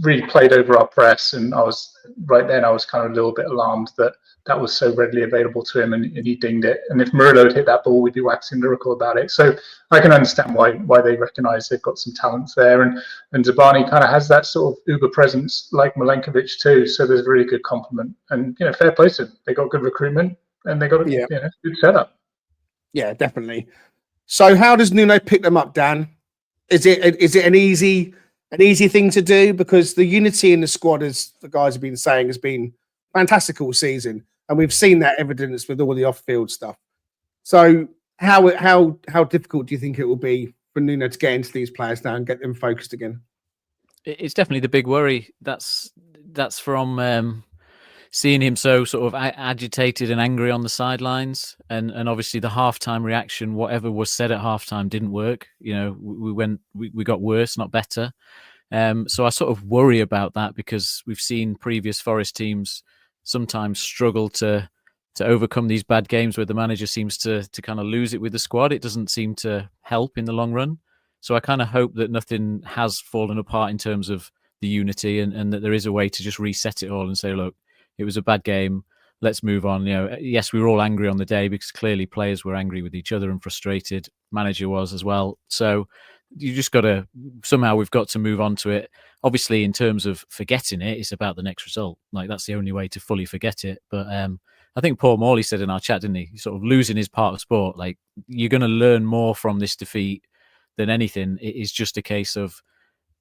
Speaker 6: really played over our press. And I was kind of a little bit alarmed that was so readily available to him, and he dinged it. And if Murillo had hit that ball, we'd be waxing lyrical about it. So I can understand why they recognise they've got some talents there. And Zabani kind of has that sort of uber presence like Milenkovic too. So there's a really good compliment. And, fair play to them. They got good recruitment and they got a good setup.
Speaker 2: Yeah, definitely. So how does Nuno pick them up, Dan? Is it an easy thing to do? Because the unity in the squad, as the guys have been saying, has been fantastic all season. And we've seen that evidence with all the off-field stuff. So how difficult do you think it will be for Nuno to get into these players now and get them focused again?
Speaker 7: It's definitely the big worry. That's from seeing him so sort of agitated and angry on the sidelines, and obviously the halftime reaction, whatever was said at halftime, didn't work. We got worse, not better. So I sort of worry about that because we've seen previous Forest teams sometimes struggle to overcome these bad games where the manager seems to kind of lose it with the squad. It doesn't seem to help in the long run. So I kind of hope that nothing has fallen apart in terms of the unity and that there is a way to just reset it all and say, look, it was a bad game. Let's move on. Yes, we were all angry on the day because clearly players were angry with each other and frustrated. Manager was as well. So you just we've got to move on to it. Obviously, in terms of forgetting it, it's about the next result. Like that's the only way to fully forget it. But I think Paul Morley said in our chat, didn't he? Sort of losing is part of sport. Like you're going to learn more from this defeat than anything. It is just a case of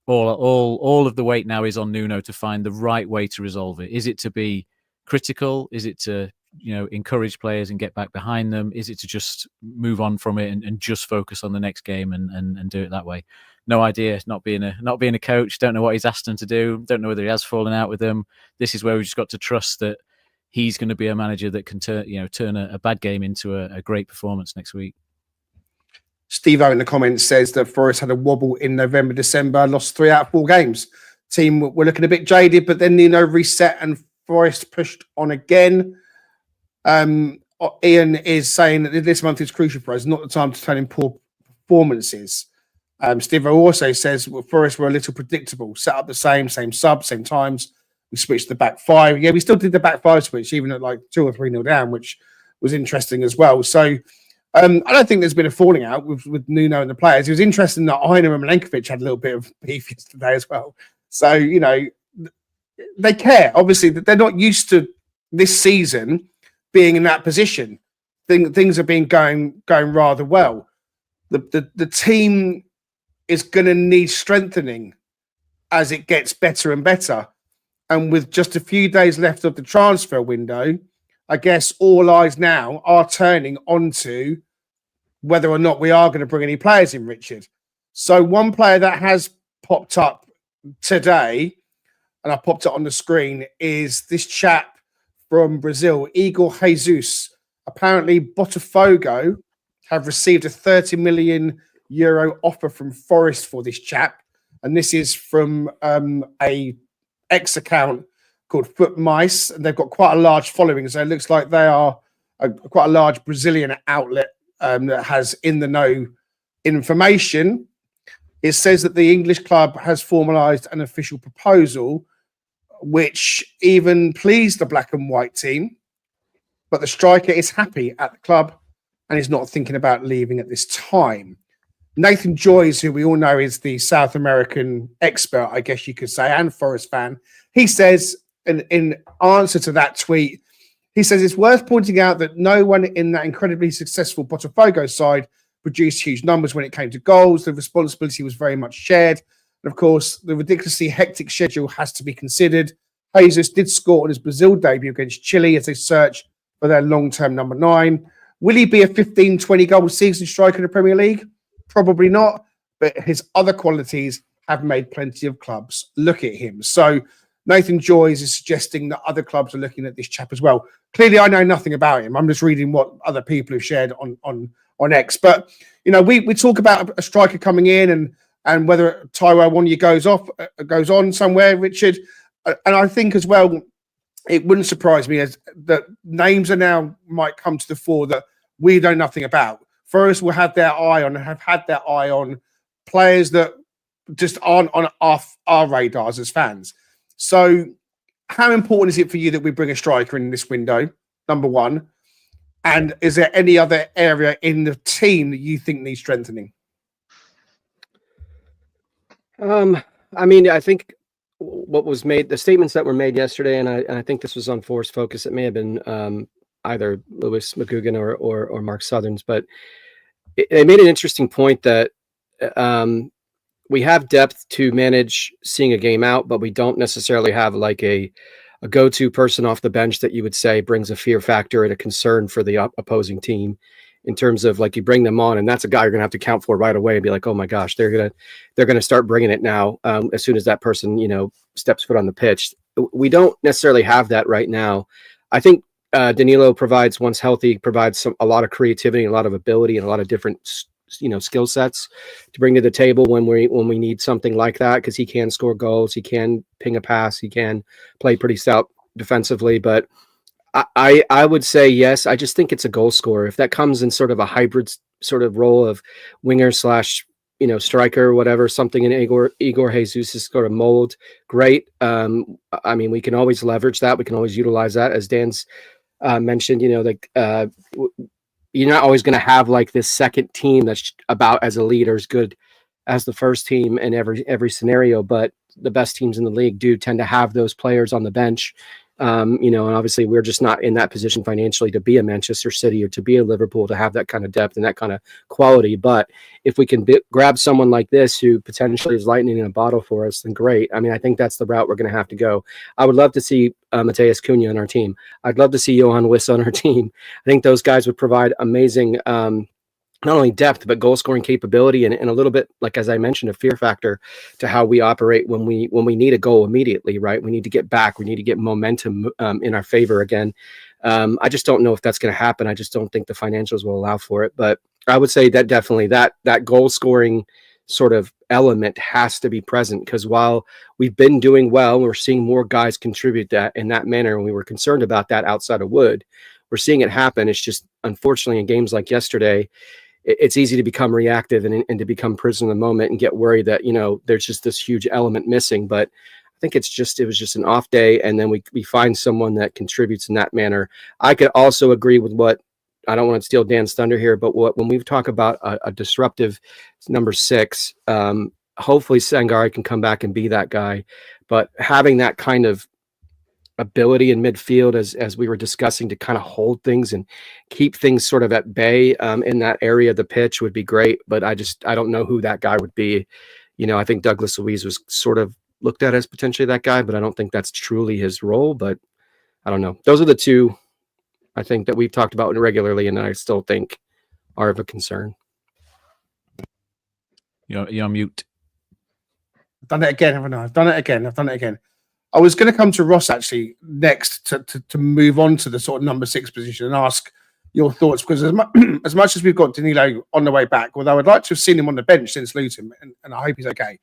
Speaker 7: all of the weight now is on Nuno to find the right way to resolve it. Is it to be critical? Is it to encourage players and get back behind them? Is it to just move on from it and just focus on the next game and do it that way? No idea. Not being a coach, don't know what he's asked them to do. Don't know whether he has fallen out with them. This is where we just got to trust that he's going to be a manager that can turn a bad game into a great performance next week.
Speaker 2: Steve O in the comments says that Forest had a wobble in November, December, lost 3 out of 4 games. Team were looking a bit jaded, but then Nuno reset and Forest pushed on again. Ian is saying that this month is crucial for us, not the time to turn in poor performances. Steve O also says Forest were a little predictable, set up the same sub, same times. We switched the back 5. Yeah, we still did the back 5 switch, even at like 2 or 3-0 down, which was interesting as well. So I don't think there's been a falling out with Nuno and the players. It was interesting that Aina and Milenkovic had a little bit of beef yesterday as well. So, you know, they care. Obviously, they're not used to this season being in that position. Things have been going rather well. The team is going to need strengthening as it gets better and better. And with just a few days left of the transfer window, I guess all eyes now are turning onto whether or not we are going to bring any players in, Richard. So one player that has popped up today, and I popped it on the screen, is this chap from Brazil, Igor Jesus. Apparently, Botafogo have received a €30 million offer from Forest for this chap. And this is from a X account called Foot Mice, and they've got quite a large following. So it looks like they are quite a large Brazilian outlet that has in the know information. It says that the English club has formalised an official proposal, which even pleased the black and white team. But the striker is happy at the club and is not thinking about leaving at this time. Nathan Joyce, who we all know is the South American expert, I guess you could say, and Forest fan, he says in answer to that tweet, he says it's worth pointing out that no one in that incredibly successful Botafogo side produced huge numbers when it came to goals. The responsibility was very much shared. And of course, the ridiculously hectic schedule has to be considered. Jesus did score on his Brazil debut against Chile as they search for their long-term number 9. Will he be a 15, 20 goal season striker in the Premier League? Probably not, but his other qualities have made plenty of clubs look at him. So Nathan Joyce is suggesting that other clubs are looking at this chap as well. Clearly, I know nothing about him. I'm just reading what other people have shared on X. But, you know, we talk about a striker coming in and whether Taiwo Awoniyi goes on somewhere, Richard. And I think as well, it wouldn't surprise me as that names are now might come to the fore that we know nothing about. Forest will have their eye on and have had their eye on players that just aren't on our radars as fans. So how important is it for you that we bring a striker in this window, number one? And is there any other area in the team that you think needs strengthening?
Speaker 4: I mean, I think what was made, the statements that were made yesterday, and I think this was on Force Focus, it may have been either Lewis McGugan or Mark Southerns, but they made an interesting point that we have depth to manage seeing a game out, but we don't necessarily have like a go-to person off the bench that you would say brings a fear factor and a concern for the opposing team in terms of like you bring them on and that's a guy you're going to have to count for right away and be like, oh my gosh, they're going to start bringing it now. As soon as that person, you know, steps foot on the pitch, we don't necessarily have that right now. I think Danilo provides, once healthy, provides a lot of creativity, a lot of ability and a lot of different, you know, skill sets to bring to the table when we need something like that, because he can score goals, he can ping a pass, he can play pretty stout defensively. But I would say yes. I just think it's a goal scorer. If that comes in sort of a hybrid sort of role of winger / you know, striker or whatever, something in Igor Jesus' sort of mold, great. I mean, we can always leverage that. We can always utilize that, as Dan's mentioned. You know, like you're not always going to have like this second team that's about as elite or as good as the first team in every scenario, but the best teams in the league do tend to have those players on the bench. You know, and obviously we're just not in that position financially to be a Manchester City or to be a Liverpool, to have that kind of depth and that kind of quality. But if we can grab someone like this who potentially is lightning in a bottle for us, then great. I mean, I think that's the route we're going to have to go. I would love to see Mateus Cunha on our team. I'd love to see Johan Wiss on our team. I think those guys would provide amazing not only depth, but goal scoring capability and a little bit, like, as I mentioned, a fear factor to how we operate when we need a goal immediately, right? We need to get back. We need to get momentum in our favor again. I just don't know if that's going to happen. I just don't think the financials will allow for it. But I would say that definitely that goal scoring sort of element has to be present, because while we've been doing well, we're seeing more guys contribute that in that manner. And we were concerned about that outside of Wood. We're seeing it happen. It's just, unfortunately, in games like yesterday, it's easy to become reactive and to become prisoner of the moment and get worried that, there's just this huge element missing. But I think it was just an off day. And then we find someone that contributes in that manner. I could also agree with what, I don't want to steal Dan's thunder here, but when we talk about a disruptive number 6, hopefully Sangare can come back and be that guy. But having that kind of ability in midfield, as we were discussing, to kind of hold things and keep things sort of at bay in that area of the pitch would be great. But I don't know who that guy would be. I think Douglas Luiz was sort of looked at as potentially that guy, but I don't think that's truly his role. But I don't know. Those are the two I think that we've talked about regularly, and I still think are of a concern.
Speaker 7: You're on mute.
Speaker 2: I've done it again, haven't I? I've done it again. I was going to come to Ross actually next to move on to the sort of number 6 position and ask your thoughts, because as much as we've got Danilo on the way back, although I'd like to have seen him on the bench since Luton, and I hope he's okay.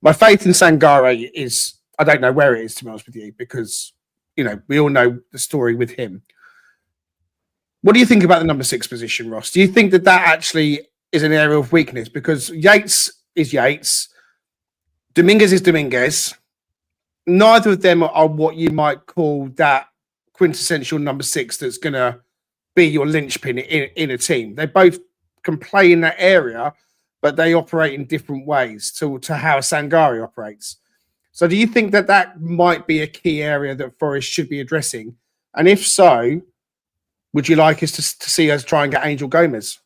Speaker 2: My faith in Sangare is, I don't know where it is, to be honest with you, because we all know the story with him. What do you think about the number 6 position, Ross? Do you think that actually is an area of weakness? Because Yates is Yates, Dominguez is Dominguez. Neither of them are what you might call that quintessential number 6 that's going to be your linchpin in a team. They both can play in that area, but they operate in different ways to how Sangare operates. So do you think that might be a key area that Forest should be addressing? And if so, would you like us to see us try and get Angel Gomez?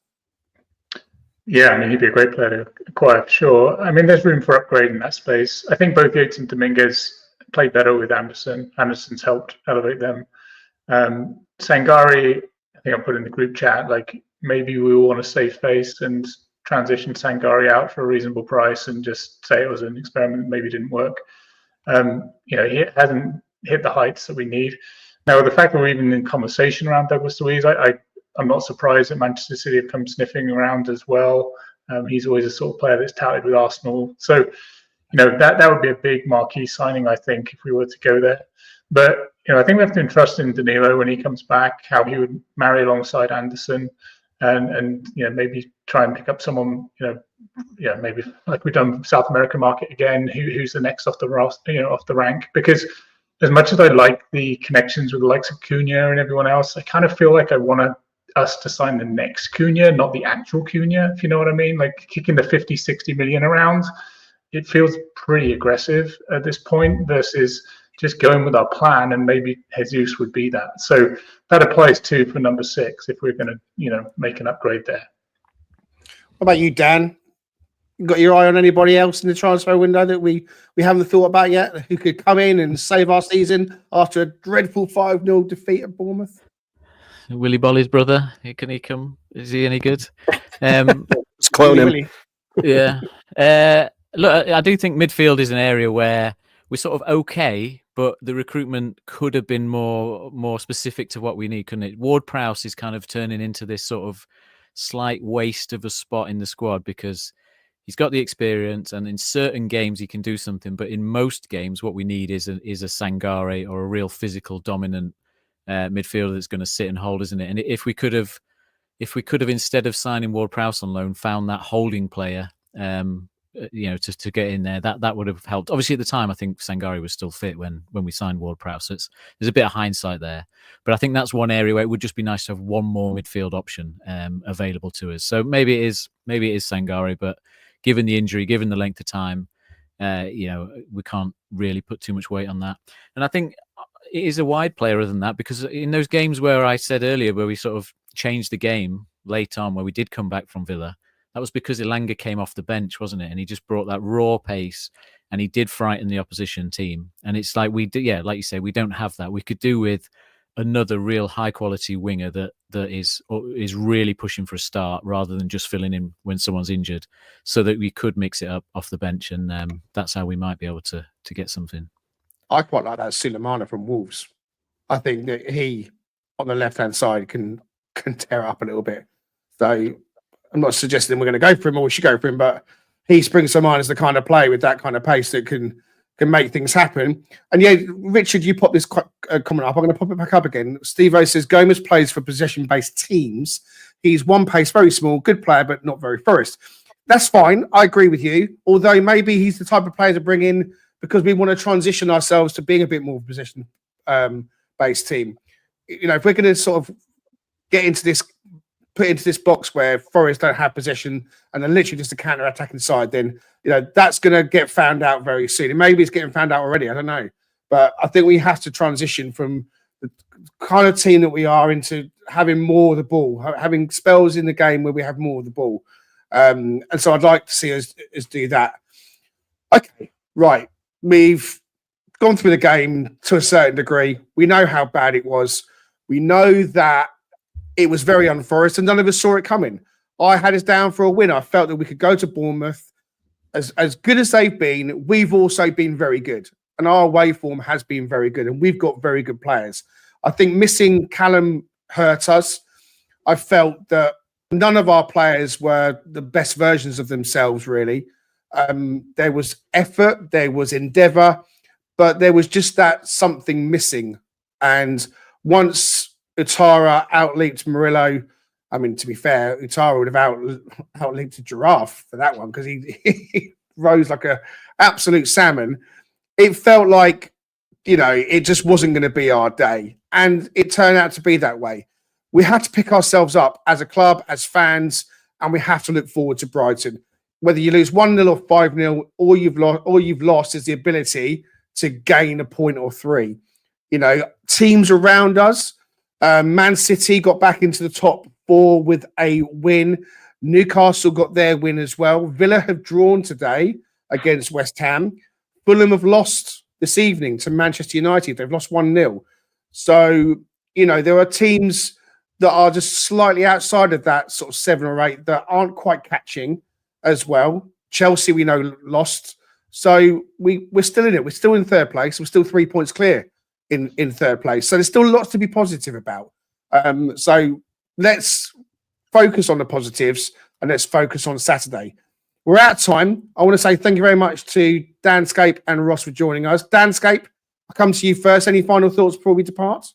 Speaker 6: Yeah, I mean, he'd be a great player to acquire, for sure. I mean, there's room for upgrade in that space. I think both Yates and Dominguez play better with Anderson. Anderson's helped elevate them. Sangare, I think I put in the group chat, like maybe we all want to save face and transition Sangare out for a reasonable price and just say it was an experiment, maybe didn't work. He hasn't hit the heights that we need. Now, the fact that we're even in conversation around Douglas Luiz, I'm not surprised that Manchester City have come sniffing around as well. He's always a sort of player that's touted with Arsenal. So, that would be a big marquee signing, I think, if we were to go there. But, I think we have to entrust in Danilo when he comes back, how he would marry alongside Anderson and maybe try and pick up someone, maybe like we've done South American market again, who's the next off the rank. Because as much as I like the connections with the likes of Cunha and everyone else, I kind of feel like I want us to sign the next Cunha, not the actual Cunha, if you know what I mean. Like kicking the 50, 60 million around, it feels pretty aggressive at this point versus just going with our plan, and maybe Jesus would be that. So that applies too for number 6 if we're going to, make an upgrade there.
Speaker 2: What about you, Dan? You got your eye on anybody else in the transfer window that we haven't thought about yet, who could come in and save our season after a dreadful 5-0 defeat at Bournemouth?
Speaker 7: Willy Bolly's brother. Can he come? Is he any good?
Speaker 4: Let's clone him.
Speaker 7: Yeah. Look, I do think midfield is an area where we're sort of okay, but the recruitment could have been more specific to what we need, couldn't it? Ward-Prowse is kind of turning into this sort of slight waste of a spot in the squad because he's got the experience, and in certain games he can do something. But in most games, what we need is a Sangare or a real physical, dominant midfielder that's going to sit and hold, isn't it? And if we could have instead of signing Ward-Prowse on loan, found that holding player, to get in there, that would have helped. Obviously, at the time, I think Sangare was still fit when we signed Ward-Prowse. So there's a bit of hindsight there, but I think that's one area where it would just be nice to have one more midfield option available to us. So maybe it is Sangare, but given the injury, given the length of time, we can't really put too much weight on that. And I think it is a wide player other than that, because in those games where I said earlier, where we sort of changed the game late on, where we did come back from Villa, that was because Elanga came off the bench, wasn't it? And he just brought that raw pace, and he did frighten the opposition team. And it's like like you say, we don't have that. We could do with another real high quality winger that is really pushing for a start rather than just filling in when someone's injured, so that we could mix it up off the bench, and that's how we might be able to get something.
Speaker 2: I quite like that Sulemana from Wolves. I think that he on the left hand side can tear up a little bit. So I'm not suggesting we're going to go for him or we should go for him, but he springs to mind as the kind of player with that kind of pace that can make things happen. And yeah, Richard, you pop this comment up. I'm going to pop it back up again. Steve-O says Gomez plays for possession-based teams. He's one pace, very small, good player, but not very Forest. That's fine. I agree with you. Although maybe he's the type of player to bring in because we want to transition ourselves to being a bit more possession-based team. You know, if we're going to sort of get into this, put into this box where Forest don't have possession and they're literally just a counter-attacking side, then, you know, that's going to get found out very soon. And maybe it's getting found out already. I don't know. But I think we have to transition from the kind of team that we are into having more of the ball, having spells in the game where we have more of the ball. And so I'd like to see us do that. Okay, right. We've gone through the game to a certain degree. We know how bad it was. We know that it was very un-Forest and none of us saw it coming. I had us down for a win. I felt that we could go to Bournemouth. As good as they've been, we've also been very good. And our away form has been very good. And we've got very good players. I think missing Callum hurt us. I felt that none of our players were the best versions of themselves, really. There was effort, there was endeavour, but there was just that something missing. And once Utara outleaped Murillo, I mean, to be fair, Utara would have outleaped a giraffe for that one because he rose like a absolute salmon. It felt like, you know, it just wasn't going to be our day. And it turned out to be that way. We had to pick ourselves up as a club, as fans, and we have to look forward to Brighton. Whether you lose 1-0 or 5-0, all you've lost is the ability to gain a point or three. You know, teams around us, Man City got back into the top four with a win. Newcastle got their win as well. Villa have drawn today against West Ham. Fulham have lost this evening to Manchester United. They've lost 1-0. So, you know, there are teams that are just slightly outside of that sort of 7 or 8 that aren't quite catching as well. Chelsea, we know, lost. So we're still in it. We're still in third place. We're still 3 points clear in third place. So there's still lots to be positive about. So let's focus on the positives and let's focus on Saturday. We're out of time. I want to say thank you very much to Danscape and Ross for joining us. Danscape, I'll come to you first. Any final thoughts before we depart?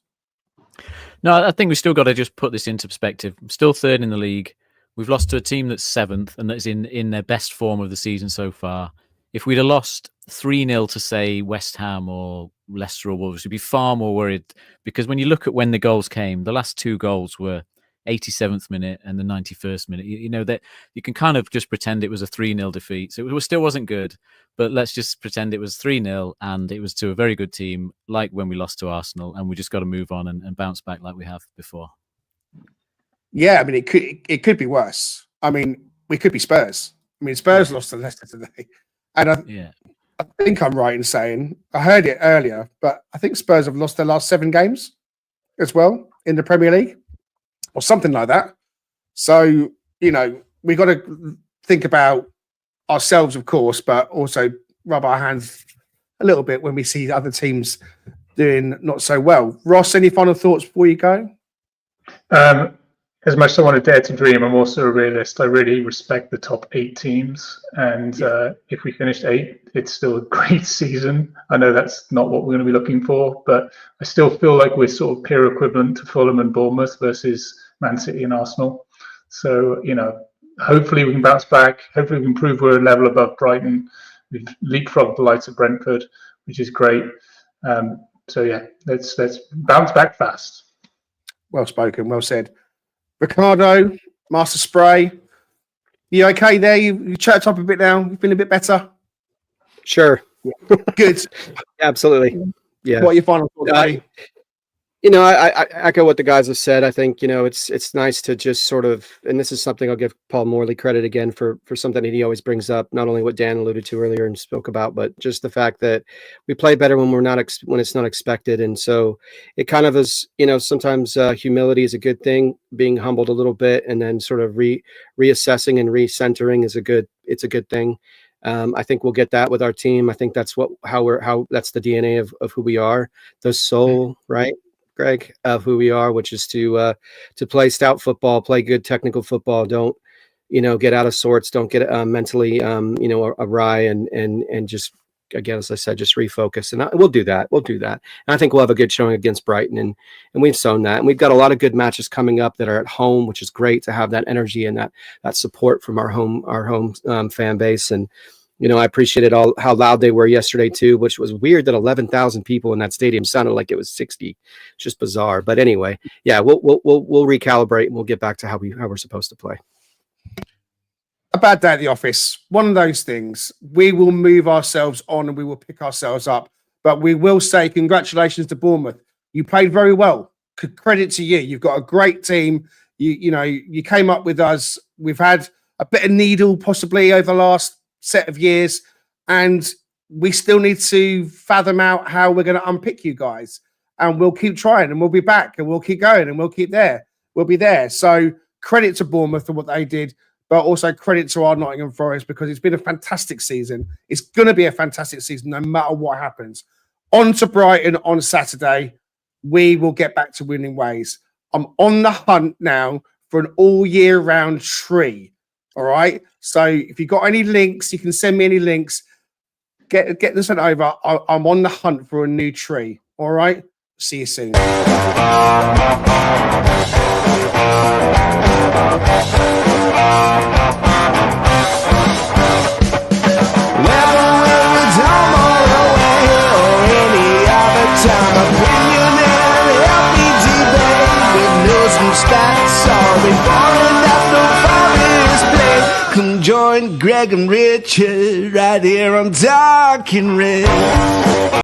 Speaker 7: No, I think we've still got to just put this into perspective. Still third in the league. We've lost to a team that's 7th and that's in their best form of the season so far. If we'd have lost 3-0 to, say, West Ham or Leicester or Wolves, we'd be far more worried because when you look at when the goals came, the last 2 goals were 87th minute and the 91st minute. You know, that you can kind of just pretend it was a 3-0 defeat. So it still wasn't good, but let's just pretend it was 3-0 and it was to a very good team, like when we lost to Arsenal, and we just got to move on and bounce back like we have before.
Speaker 2: Yeah, I mean, it could be worse. I mean, we could be Spurs. I mean, Spurs lost to Leicester today. And I think I'm right in saying, I heard it earlier, but I think Spurs have lost their last 7 games as well in the Premier League or something like that. So, you know, we got to think about ourselves, of course, but also rub our hands a little bit when we see other teams doing not so well. Ross, any final thoughts before you go?
Speaker 6: As much as I want to dare to dream, I'm also a realist. I really respect the top 8 teams. And if we finished 8th, it's still a great season. I know that's not what we're going to be looking for, but I still feel like we're sort of peer equivalent to Fulham and Bournemouth versus Man City and Arsenal. So, you know, hopefully we can bounce back. Hopefully we can prove we're a level above Brighton. We've leapfrogged the likes of Brentford, which is great. So, yeah, let's bounce back fast.
Speaker 2: Well spoken. Well said. Ricardo, Master Spray, you okay there? You chirped up a bit now. You feeling a bit better?
Speaker 4: Sure.
Speaker 2: Good.
Speaker 4: Absolutely. Yeah.
Speaker 2: What are your final thoughts?
Speaker 4: You know, I echo what the guys have said. I think, you know, it's nice to just sort of, and this is something I'll give Paul Morley credit again for something that he always brings up, not only what Dan alluded to earlier and spoke about, but just the fact that we play better when when it's not expected. And so it kind of is, you know, sometimes humility is a good thing, being humbled a little bit and then sort of reassessing and recentering is a good thing. I think we'll get that with our team. I think that's that's the DNA of who we are, the soul, right? Greg, of who we are, which is to play stout football, play good technical football. Don't, get out of sorts. Don't get mentally, awry, and just, again, as I said, just refocus. And we'll do that. And I think we'll have a good showing against Brighton, and we've sown that. And we've got a lot of good matches coming up that are at home, which is great to have that energy and that support from our home fan base. And I appreciated how loud they were yesterday too, which was weird that 11,000 people in that stadium sounded like it was 60. It's just bizarre. But anyway, yeah, we'll recalibrate and we'll get back to how we're supposed to play.
Speaker 2: A bad day at the office. One of those things. We will move ourselves on and we will pick ourselves up. But we will say congratulations to Bournemouth. You played very well. Credit to you. You've got a great team. You came up with us. We've had a bit of needle possibly over the last set of years, and we still need to fathom out how we're going to unpick you guys, and we'll keep trying, and we'll be back, and we'll keep going, and we'll be there. So credit to Bournemouth for what they did, but also credit to our Nottingham Forest, because it's been a fantastic season. It's going to be a fantastic season no matter what happens. On to Brighton on Saturday. We will get back to winning ways. I'm on the hunt now for an all year round tree. All right. So if you've got any links, you can send me any links. Get them sent over. I'm on the hunt for a new tree. All right. See you soon.
Speaker 1: Come join Greg and Richard right here on Dark and Red.